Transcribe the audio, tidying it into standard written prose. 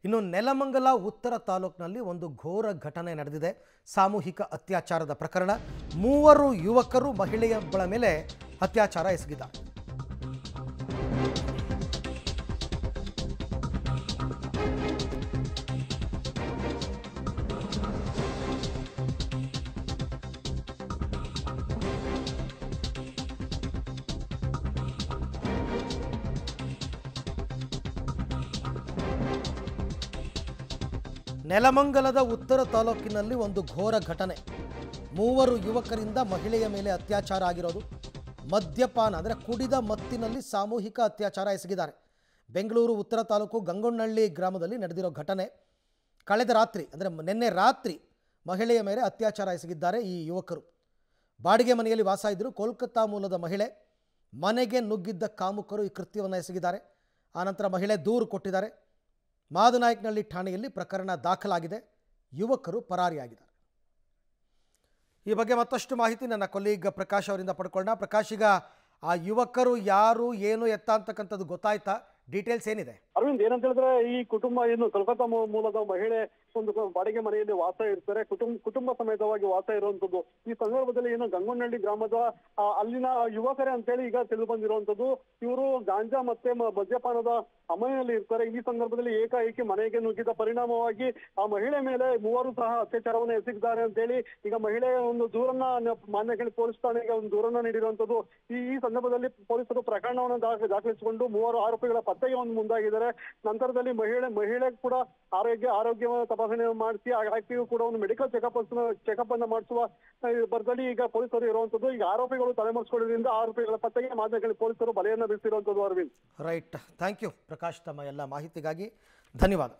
ಇನ್ನು ನೆಲಮಂಗಲ ಉತ್ತರ ತಾಲೂಕಿನಲ್ಲಿ ಒಂದು ಘೋರ ಘಟನೆ ನಡೆದಿದೆ. ಸಾಮೂಹಿಕ ಅತ್ಯಾಚಾರದ ಪ್ರಕರಣ. ಮೂವರು ಯುವಕರು ಮಹಿಳೆಯೊಬ್ಬಳ ಮೇಲೆ ಅತ್ಯಾಚಾರ ಎಸಗಿದ್ದಾರೆ. ನೆಲಮಂಗಲದ ಉತ್ತರ ತಾಲೂಕಿನಲ್ಲಿ ಒಂದು ಘೋರ ಘಟನೆ. ಮೂವರು ಯುವಕರಿಂದ ಮಹಿಳೆಯ ಮೇಲೆ ಅತ್ಯಾಚಾರ ಆಗಿರೋದು. ಮದ್ಯಪಾನ ಅಂದರೆ ಕುಡಿದ ಮತ್ತಿನಲ್ಲಿ ಸಾಮೂಹಿಕ ಅತ್ಯಾಚಾರ ಎಸಗಿದ್ದಾರೆ. ಬೆಂಗಳೂರು ಉತ್ತರ ತಾಲೂಕು ಗಂಗೊಣ್ಣಳ್ಳಿ ಗ್ರಾಮದಲ್ಲಿ ನಡೆದಿರೋ ಘಟನೆ. ಕಳೆದ ರಾತ್ರಿ ಅಂದರೆ ನಿನ್ನೆ ರಾತ್ರಿ ಮಹಿಳೆಯ ಮೇಲೆ ಅತ್ಯಾಚಾರ ಎಸಗಿದ್ದಾರೆ ಈ ಯುವಕರು. ಬಾಡಿಗೆ ಮನೆಯಲ್ಲಿ ವಾಸ ಇದ್ದರು. ಕೋಲ್ಕತ್ತಾ ಮೂಲದ ಮಹಿಳೆ. ಮನೆಗೆ ನುಗ್ಗಿದ್ದ ಕಾಮುಕರು ಈ ಕೃತ್ಯವನ್ನು ಎಸಗಿದ್ದಾರೆ. ಆನಂತರ ಮಹಿಳೆ ದೂರು ಕೊಟ್ಟಿದ್ದಾರೆ. ಮಾದನಾಯಕನಹಳ್ಳಿ ಠಾಣೆಯಲ್ಲಿ ಪ್ರಕರಣ ದಾಖಲಾಗಿದೆ. ಯುವಕರು ಪರಾರಿಯಾಗಿದ್ದಾರೆ. ಈ ಬಗ್ಗೆ ಮತ್ತಷ್ಟು ಮಾಹಿತಿ ನನ್ನ ಕೊಲೀಗ್ ಪ್ರಕಾಶ್ ಅವರಿಂದ ಪಡ್ಕೊಳ್ಳೋಣ. ಪ್ರಕಾಶ್, ಈಗ ಆ ಯುವಕರು ಯಾರು, ಏನು, ಎತ್ತ ಅಂತಕ್ಕಂಥದ್ದು ಗೊತ್ತಾಯ್ತಾ? ಡೀಟೇಲ್ಸ್ ಏನಿದೆ? ಅರವಿಂದ್, ಏನಂತ ಹೇಳಿದ್ರೆ ಈ ಕುಟುಂಬ ಏನು ಕೋಲ್ಕತ್ತಾ ಮೂಲದ ಮಹಿಳೆ ಒಂದು ಬಾಡಿಗೆ ಮನೆಯಲ್ಲಿ ವಾಸ ಇರ್ತಾರೆ. ಕುಟುಂಬ ಸಮೇತವಾಗಿ ವಾಸ ಇರುವಂತದ್ದು. ಈ ಸಂದರ್ಭದಲ್ಲಿ ಏನು ಗಂಗೊಣ್ಣಳ್ಳಿ ಗ್ರಾಮದ ಅಲ್ಲಿನ ಯುವಕರೇ ಅಂತೇಳಿ ಈಗ ತಿಳಿದು ಬಂದಿರುವಂತದ್ದು. ಇವರು ಗಾಂಜಾ ಮತ್ತೆ ಮದ್ಯಪಾನದ ಅಮಲಿನಲ್ಲಿ ಇರ್ತಾರೆ. ಈ ಸಂದರ್ಭದಲ್ಲಿ ಏಕಾಏಕಿ ಮನೆಗೆ ನುಗ್ಗಿದ ಪರಿಣಾಮವಾಗಿ ಆ ಮಹಿಳೆ ಮೇಲೆ ಮೂವರು ಸಹ ಅತ್ಯಾಚಾರವನ್ನು ಎಸಗಿದ್ದಾರೆ ಅಂತೇಳಿ ಈಗ ಮಹಿಳೆಯ ಒಂದು ದೂರನ್ನ ಮಾನ್ಯಕಳಿ ಪೊಲೀಸ್ ಠಾಣೆಗೆ ಒಂದು ದೂರನ್ನ ನೀಡಿರುವಂತದ್ದು. ಈ ಸಂದರ್ಭದಲ್ಲಿ ಪೊಲೀಸರು ಪ್ರಕರಣವನ್ನು ದಾಖಲಿಸಿಕೊಂಡು ಮೂವರು ಆರೋಪಿಗಳ ಪತ್ತೆಗೆ ಒಂದು ಮುಂದಾಗಿದ್ದಾರೆ. ನಂತರದಲ್ಲಿ ಮಹಿಳೆ ಕೂಡ ಆರೋಗ್ಯ ತಪಾಸಣೆ ಮಾಡಿಸಿ ಆಕೆಗೂ ಕೂಡ ಒಂದು ಮೆಡಿಕಲ್ ಚೆಕಪ್ ಅನ್ನ ಮಾಡಿಸುವ ಬರದಲ್ಲಿ ಈಗ ಪೊಲೀಸರು ಇರುವಂತದ್ದು. ಈಗ ಆರೋಪಿಗಳು ತಲೆಮರೆಸಿಕೊಳ್ಳೋದ್ರಿಂದ ಆರೋಪಿಗಳ ಪತ್ತೆಗೆ ಮಾದನಹಳ್ಳಿ ಪೊಲೀಸರು ಬಲೆಯನ್ನ ಬೀಸಿರುವಂತದ್ದು. Arvind, right, thank you Prakash, ತಮ್ಮ ಎಲ್ಲ ಮಾಹಿತಿಗಾಗಿ ಧನ್ಯವಾದ.